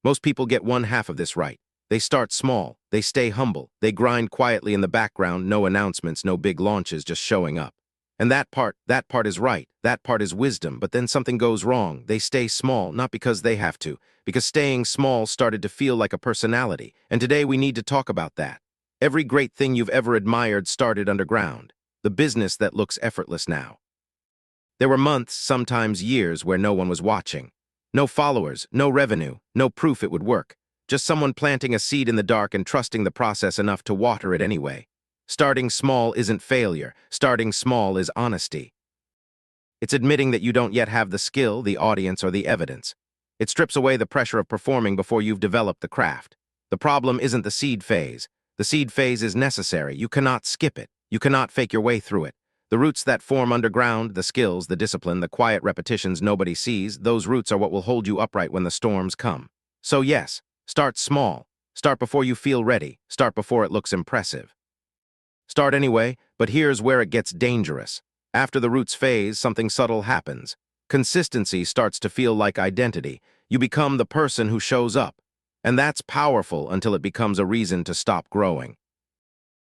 Most people get one half of this right. They start small, they stay humble, they grind quietly in the background, no announcements, no big launches, just showing up. And that part is right, that part is wisdom, but then something goes wrong. They stay small, not because they have to, because staying small started to feel like a personality, and today we need to talk about that. Every great thing you've ever admired started underground, the business that looks effortless now. There were months, sometimes years, where no one was watching. No followers, no revenue, no proof it would work. Just someone planting a seed in the dark and trusting the process enough to water it anyway. Starting small isn't failure. Starting small is honesty. It's admitting that you don't yet have the skill, the audience, or the evidence. It strips away the pressure of performing before you've developed the craft. The problem isn't the seed phase. The seed phase is necessary. You cannot skip it. You cannot fake your way through it. The roots that form underground, the skills, the discipline, the quiet repetitions nobody sees, those roots are what will hold you upright when the storms come. So yes, start small. Start before you feel ready. Start before it looks impressive. Start anyway, but here's where it gets dangerous. After the roots phase, something subtle happens. Consistency starts to feel like identity. You become the person who shows up. And that's powerful until it becomes a reason to stop growing.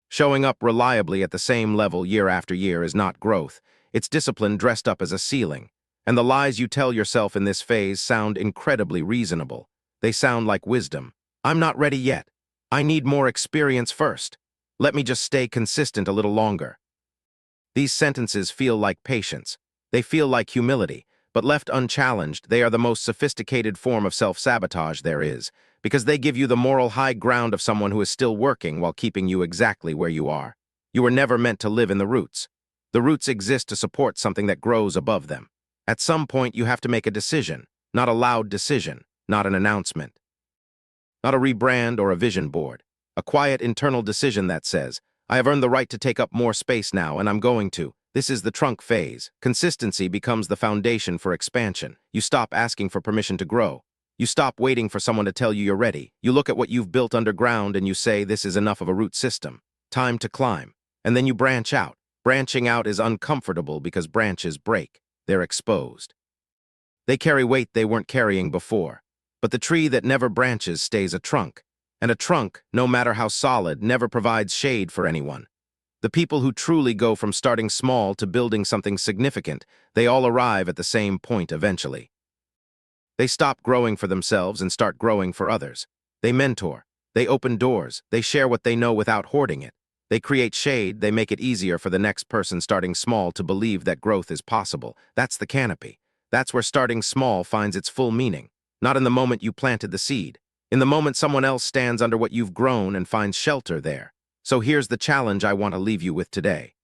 Showing up reliably at the same level year after year is not growth. It's discipline dressed up as a ceiling. And the lies you tell yourself in this phase sound incredibly reasonable. They sound like wisdom. I'm not ready yet. I need more experience first. Let me just stay consistent a little longer. These sentences feel like patience. They feel like humility. But left unchallenged, they are the most sophisticated form of self-sabotage there is, because they give you the moral high ground of someone who is still working while keeping you exactly where you are. You were never meant to live in the roots. The roots exist to support something that grows above them. At some point, you have to make a decision, not a loud decision, not an announcement, not a rebrand or a vision board. A quiet internal decision that says, I have earned the right to take up more space now, and I'm going to. This is the trunk phase. Consistency becomes the foundation for expansion. You stop asking for permission to grow. You stop waiting for someone to tell you you're ready. You look at what you've built underground and you say, this is enough of a root system. Time to climb. And then you branch out. Branching out is uncomfortable because branches break. They're exposed. They carry weight they weren't carrying before. But the tree that never branches stays a trunk. And a trunk, no matter how solid, never provides shade for anyone. The people who truly go from starting small to building something significant, they all arrive at the same point eventually. They stop growing for themselves and start growing for others. They mentor. They open doors. They share what they know without hoarding it. They create shade. They make it easier for the next person starting small to believe that growth is possible. That's the canopy. That's where starting small finds its full meaning. Not in the moment you planted the seed. In the moment someone else stands under what you've grown and finds shelter there. So here's the challenge I want to leave you with today.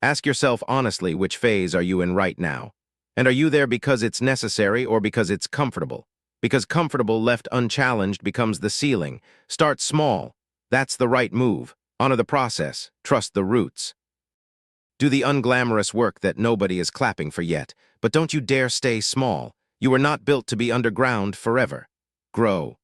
Ask yourself honestly, which phase are you in right now? And are you there because it's necessary or because it's comfortable? Because comfortable left unchallenged becomes the ceiling. Start small. That's the right move. Honor the process. Trust the roots. Do the unglamorous work that nobody is clapping for yet. But don't you dare stay small. You were not built to be underground forever. Grow.